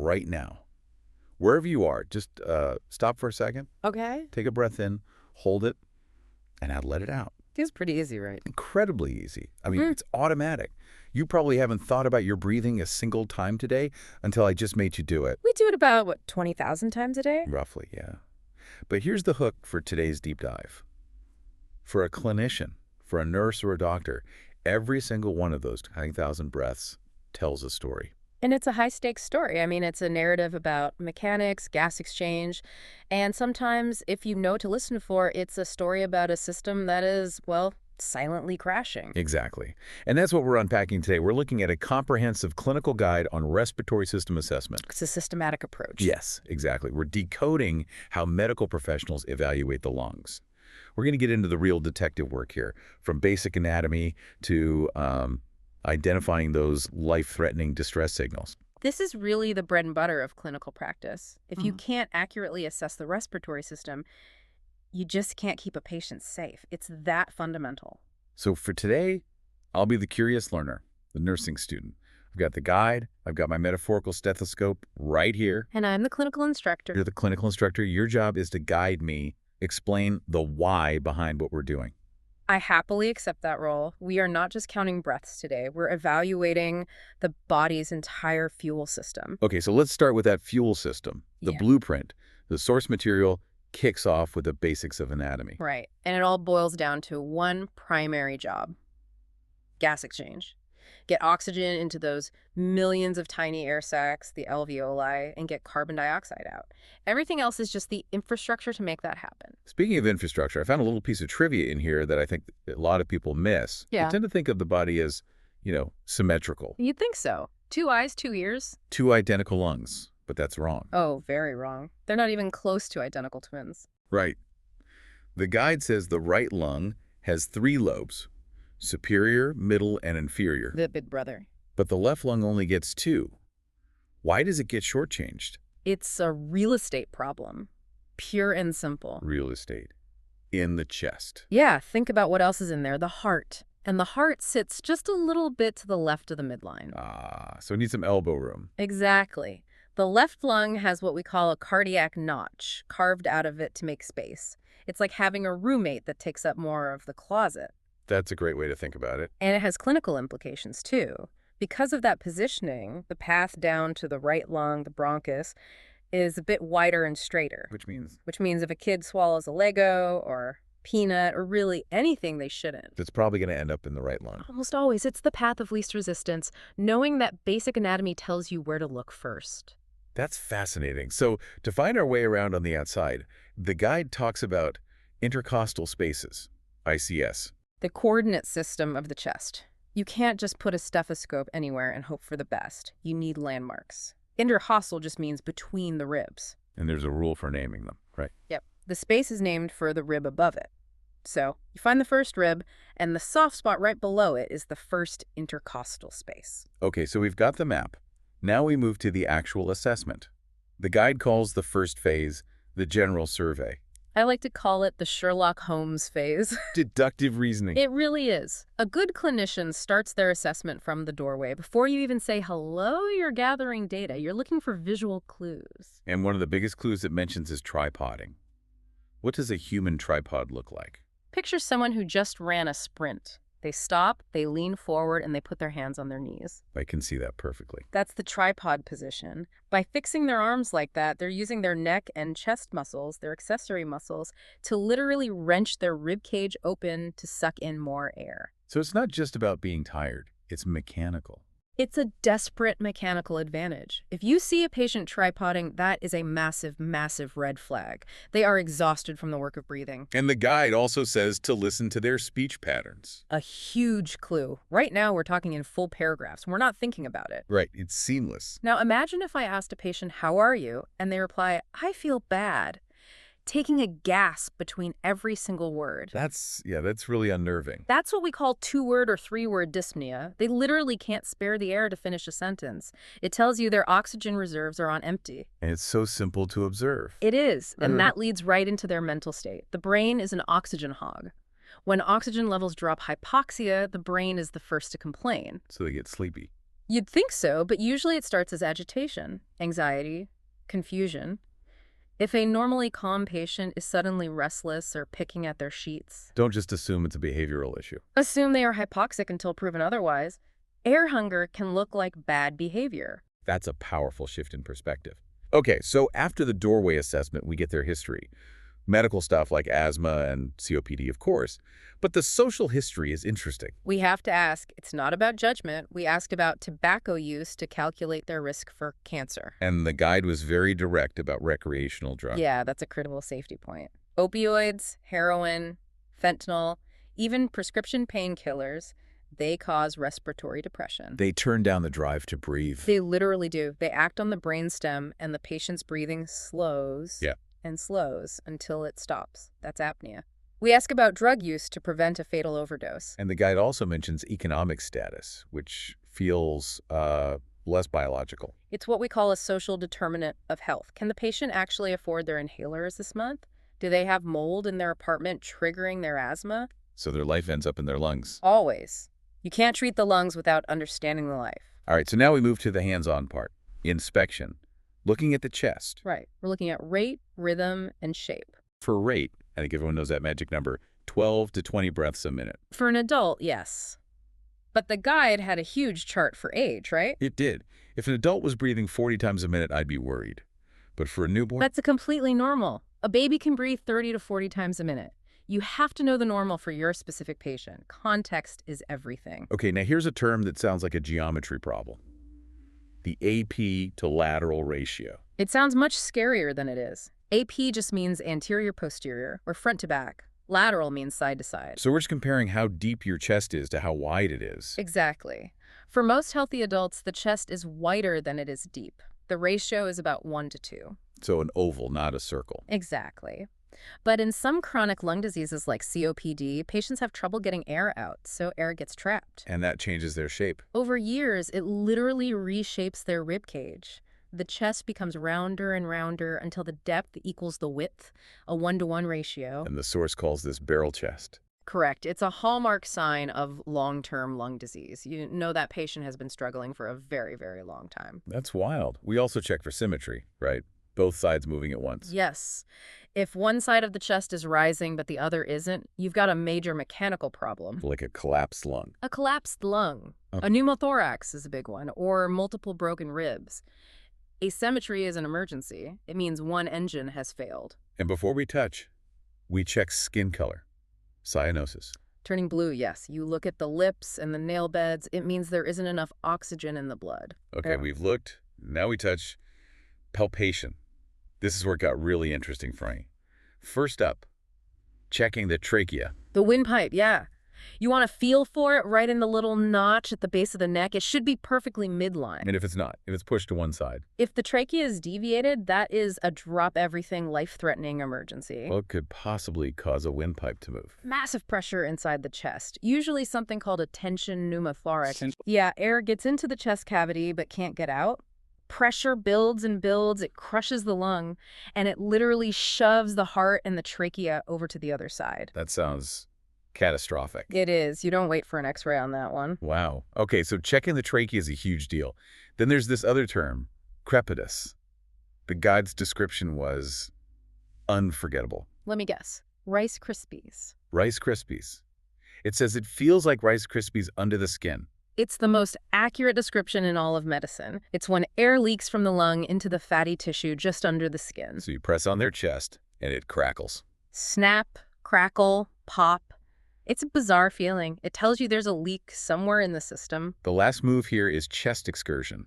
right now. Wherever you are, just stop for a second, Okay. take a breath in, hold it, and now let it out. Feels pretty easy, right? Incredibly easy. I mean, it's automatic. You probably haven't thought about your breathing a single time today until I just made you do it. We do it about, what, 20,000 times a day? Roughly, yeah. But here's the hook for today's deep dive. For a clinician, for a nurse or a doctor, every single one of those 20,000 breaths tells a story. And it's a high-stakes story. I mean, it's a narrative about mechanics, gas exchange, and sometimes, if you know what to listen for, it's a story about a system that is, well, silently crashing. Exactly. And that's what we're unpacking today. We're looking at a comprehensive clinical guide on respiratory system assessment. It's a systematic approach. Yes, exactly. We're decoding how medical professionals evaluate the lungs. We're going to get into the real detective work here, from basic anatomy to identifying those life-threatening distress signals. This is really the bread and butter of clinical practice. If you can't accurately assess the respiratory system, you just can't keep a patient safe. It's that fundamental. So for today, I'll be the curious learner, the nursing student. I've got the guide. I've got my metaphorical stethoscope right here. And I'm the clinical instructor. You're the clinical instructor. Your job is to guide me, explain the why behind what we're doing. I happily accept that role. We are not just counting breaths today. We're evaluating the body's entire fuel system. Okay, so let's start with that fuel system, the Yeah. blueprint. The source material kicks off with the basics of anatomy. Right. And it all boils down to one primary job: gas exchange. Get oxygen into those millions of tiny air sacs, the alveoli, and get carbon dioxide out. Everything else is just the infrastructure to make that happen. Speaking of infrastructure, I found a little piece of trivia in here that I think a lot of people miss. Yeah. They tend to think of the body as, symmetrical. You'd think so. 2 eyes, 2 ears. 2 identical lungs, but that's wrong. Oh, very wrong. They're not even close to identical twins. Right. The guide says the right lung has 3 lobes: superior, middle, and inferior. The big brother. But the left lung only gets 2. Why does it get shortchanged? It's a real estate problem. Pure and simple. Real estate. In the chest. Yeah, think about what else is in there. The heart. And the heart sits just a little bit to the left of the midline. So it needs some elbow room. Exactly. The left lung has what we call a cardiac notch carved out of it to make space. It's like having a roommate that takes up more of the closet. That's a great way to think about it. And it has clinical implications, too. Because of that positioning, the path down to the right lung, the bronchus, is a bit wider and straighter. Which means? Which means if a kid swallows a Lego or peanut or really anything they shouldn't, It's probably going to end up in the right lung. almost always it's the path of least resistance, knowing that basic anatomy tells you where to look first. That's fascinating. So to find our way around on the outside, the guide talks about intercostal spaces, ICS. The coordinate system of the chest. You can't just put a stethoscope anywhere and hope for the best. You need landmarks. Intercostal just means between the ribs. And there's a rule for naming them, right? Yep. The space is named for the rib above it. So you find the first rib, and the soft spot right below it is the first intercostal space. Okay, so we've got the map. Now we move to the actual assessment. The guide calls the first phase the general survey. I like to call it the Sherlock Holmes phase. Deductive reasoning. It really is. A good clinician starts their assessment from the doorway. Before you even say hello, you're gathering data. You're looking for visual clues. And one of the biggest clues it mentions is tripoding. What does a human tripod look like? Picture someone who just ran a sprint. They stop, they lean forward, and they put their hands on their knees. I can see that perfectly. That's the tripod position. By fixing their arms like that, they're using their neck and chest muscles, their accessory muscles, to literally wrench their rib cage open to suck in more air. So it's not just about being tired. It's mechanical. It's a desperate mechanical advantage. If you see a patient tripoding, that is a massive, massive red flag. They are exhausted from the work of breathing. And the guide also says to listen to their speech patterns. A huge clue. Right now, we're talking in full paragraphs. We're not thinking about it. Right, it's seamless. Now, imagine if I asked a patient, "How are you?" and they reply, "I feel bad," taking a gasp between every single word. That's really unnerving. That's what we call 2-word or 3-word dyspnea. They literally can't spare the air to finish a sentence. It tells you their oxygen reserves are on empty. And it's so simple to observe. It is, and that leads right into their mental state. The brain is an oxygen hog. When oxygen levels drop hypoxia, the brain is the first to complain. So they get sleepy. You'd think so, but usually it starts as agitation, anxiety, confusion. If a normally calm patient is suddenly restless or picking at their sheets, Don't just assume it's a behavioral issue. assume they are hypoxic until proven otherwise. Air hunger can look like bad behavior. That's a powerful shift in perspective. Okay, so after the doorway assessment, we get their history. Medical stuff like asthma and COPD, of course. But the social history is interesting. We have to ask, it's not about judgment. We asked about tobacco use to calculate their risk for cancer. And the guide was very direct about recreational drugs. Yeah, that's a critical safety point. Opioids, heroin, fentanyl, even prescription painkillers, they cause respiratory depression. They turn down the drive to breathe. They literally do. They act on the brainstem, and the patient's breathing slows and slows until it stops. That's apnea. We ask about drug use to prevent a fatal overdose. And the guide also mentions economic status, which feels less biological. It's what we call a social determinant of health. Can the patient actually afford their inhalers this month? Do they have mold in their apartment triggering their asthma? So their life ends up in their lungs. Always. You can't treat the lungs without understanding the life. All right, so now we move to the hands-on part, inspection, looking at the chest. Right. We're looking at rate, rhythm, and shape. For rate, I think everyone knows that magic number, 12 to 20 breaths a minute. For an adult, yes. But the guide had a huge chart for age, right? It did. If an adult was breathing 40 times a minute, I'd be worried. But for a newborn? That's completely normal. A baby can breathe 30 to 40 times a minute. You have to know the normal for your specific patient. Context is everything. Okay, now here's a term that sounds like a geometry problem. The AP to lateral ratio. It sounds much scarier than it is. AP just means anterior-posterior, or front to back. Lateral means side to side. So we're just comparing how deep your chest is to how wide it is. Exactly. For most healthy adults, the chest is wider than it is deep. The ratio is about 1 to 2. So an oval, not a circle. Exactly. But in some chronic lung diseases like COPD, patients have trouble getting air out, so air gets trapped. And that changes their shape. Over years, it literally reshapes their rib cage. The chest becomes rounder and rounder until the depth equals the width, a 1-to-1 ratio. And the source calls this barrel chest. Correct. It's a hallmark sign of long-term lung disease. You know that patient has been struggling for a very, very long time. That's wild. We also check for symmetry, right? Both sides moving at once. Yes. If one side of the chest is rising but the other isn't, you've got a major mechanical problem. Like a collapsed lung. A collapsed lung. Okay. A pneumothorax is a big one, or multiple broken ribs. Asymmetry is an emergency. It means one engine has failed. And before we touch, we check skin color. Cyanosis. Turning blue, yes. You look at the lips and the nail beds. It means there isn't enough oxygen in the blood. Okay, we've looked. Now we touch palpation. This is where it got really interesting for me. First up, checking the trachea. The windpipe, yeah. You want to feel for it right in the little notch at the base of the neck. It should be perfectly midline. And if it's not, if it's pushed to one side, If the trachea is deviated, that is a drop-everything, life-threatening emergency. what could possibly cause a windpipe to move? Massive pressure inside the chest, usually something called a tension pneumothorax. Yeah, air gets into the chest cavity but can't get out. Pressure builds and builds, it crushes the lung, and it literally shoves the heart and the trachea over to the other side. That sounds catastrophic. It is. You don't wait for an x-ray on that one. Wow. Okay, so checking the trachea is a huge deal. Then there's this other term, crepitus. The guide's description was unforgettable. Let me guess. Rice Krispies. Rice Krispies. It says it feels like Rice Krispies under the skin. It's the most accurate description in all of medicine. It's when air leaks from the lung into the fatty tissue just under the skin. So you press on their chest, and it crackles. Snap, crackle, pop. It's a bizarre feeling. It tells you there's a leak somewhere in the system. The last move here is chest excursion,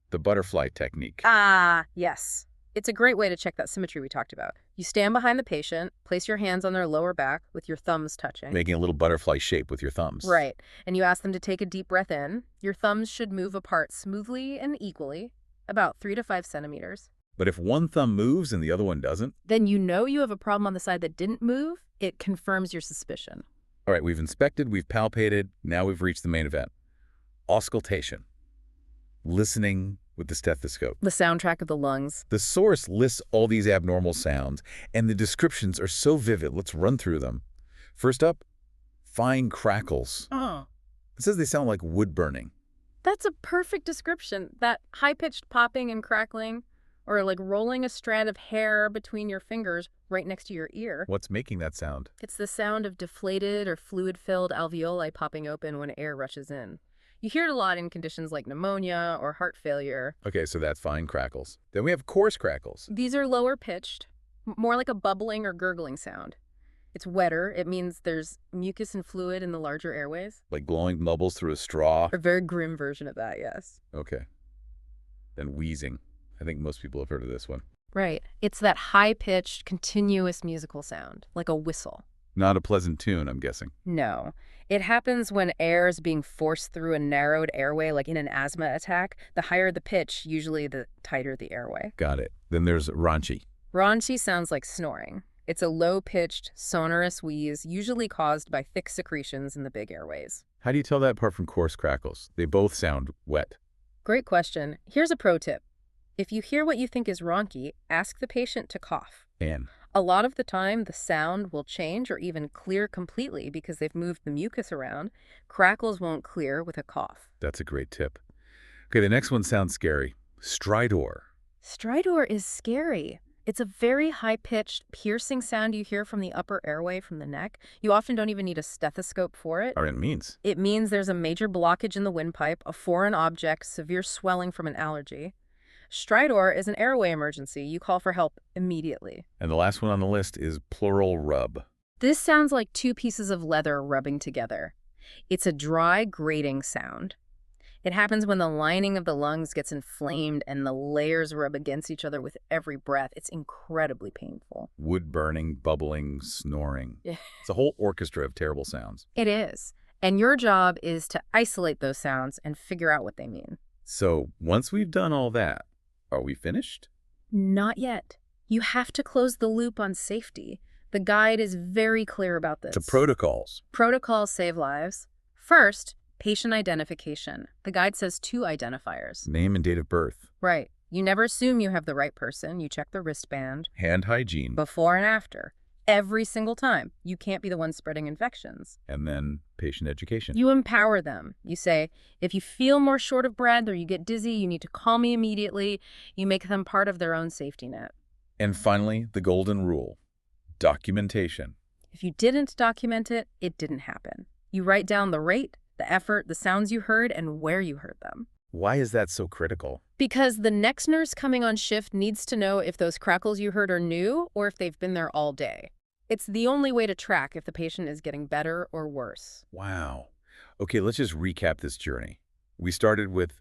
the butterfly technique. Ah, yes. It's a great way to check that symmetry we talked about. You stand behind the patient, place your hands on their lower back with your thumbs touching. Making a little butterfly shape with your thumbs. Right. And you ask them to take a deep breath in. Your thumbs should move apart smoothly and equally, about 3 to 5 centimeters. But if one thumb moves and the other one doesn't? Then you know you have a problem on the side that didn't move. It confirms your suspicion. All right, we've inspected, we've palpated, now we've reached the main event. Auscultation. Listening with the stethoscope. The soundtrack of the lungs. The source lists all these abnormal sounds, and the descriptions are so vivid. Let's run through them. First up, fine crackles. Oh. It says they sound like wood burning. That's a perfect description. That high-pitched popping and crackling, or like rolling a strand of hair between your fingers right next to your ear. What's making that sound? It's the sound of deflated or fluid-filled alveoli popping open when air rushes in. You hear it a lot in conditions like pneumonia or heart failure. Okay, so that's fine crackles. Then we have coarse crackles. These are lower pitched, more like a bubbling or gurgling sound. It's wetter. It means there's mucus and fluid in the larger airways. Like blowing bubbles through a straw. A very grim version of that, yes. Okay. Then wheezing. I think most people have heard of this one. Right. It's that high-pitched, continuous musical sound, like a whistle. Not a pleasant tune, I'm guessing. No. It happens when air is being forced through a narrowed airway, like in an asthma attack. The higher the pitch, usually the tighter the airway. Got it. Then there's raunchy. Raunchy sounds like snoring. It's a low-pitched, sonorous wheeze, usually caused by thick secretions in the big airways. How do you tell that apart from coarse crackles? They both sound wet. Great question. Here's a pro tip. If you hear what you think is raunchy, ask the patient to cough. And A lot of the time, the sound will change or even clear completely because they've moved the mucus around. Crackles won't clear with a cough. that's a great tip. Okay, the next one sounds scary. Stridor. Stridor is scary. It's a very high-pitched, piercing sound you hear from the upper airway from the neck. You often don't even need a stethoscope for it. Or it means. It means there's a major blockage in the windpipe, a foreign object, severe swelling from an allergy. Stridor is an airway emergency. You call for help immediately. And the last one on the list is pleural rub. This sounds like two pieces of leather rubbing together. It's a dry, grating sound. It happens when the lining of the lungs gets inflamed and the layers rub against each other with every breath. It's incredibly painful. Wood burning, bubbling, snoring. Yeah. It's a whole orchestra of terrible sounds. It is. And your job is to isolate those sounds and figure out what they mean. So once we've done all that, are we finished? Not yet. You have to close the loop on safety. The guide is very clear about this. To protocols. Protocols save lives. First, patient identification. The guide says 2 identifiers. Name and date of birth. Right. You never assume you have the right person. You check the wristband. Hand hygiene. Before and after. Every single time. You can't be the one spreading infections. And then patient education. You empower them. You say, if you feel more short of breath or you get dizzy, you need to call me immediately. You make them part of their own safety net. And finally, the golden rule. Documentation. If you didn't document it, it didn't happen. You write down the rate, the effort, the sounds you heard, and where you heard them. Why is that so critical? Because the next nurse coming on shift needs to know if those crackles you heard are new or if they've been there all day. It's the only way to track if the patient is getting better or worse. Wow. Okay, let's just recap this journey. We started with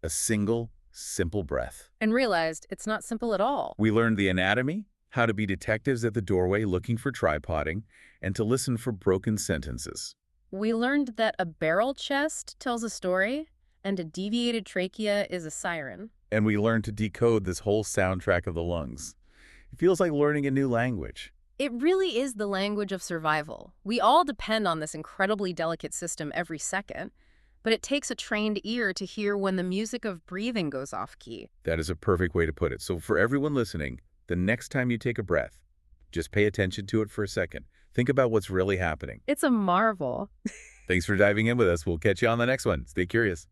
a single, simple breath. And realized it's not simple at all. We learned the anatomy, how to be detectives at the doorway looking for tripoding, and to listen for broken sentences. We learned that a barrel chest tells a story, and a deviated trachea is a siren. And we learned to decode this whole soundtrack of the lungs. It feels like learning a new language. It really is the language of survival. We all depend on this incredibly delicate system every second, but it takes a trained ear to hear when the music of breathing goes off key. That is a perfect way to put it. So for everyone listening, the next time you take a breath, just pay attention to it for a second. Think about what's really happening. It's a marvel. Thanks for diving in with us. We'll catch you on the next one. Stay curious.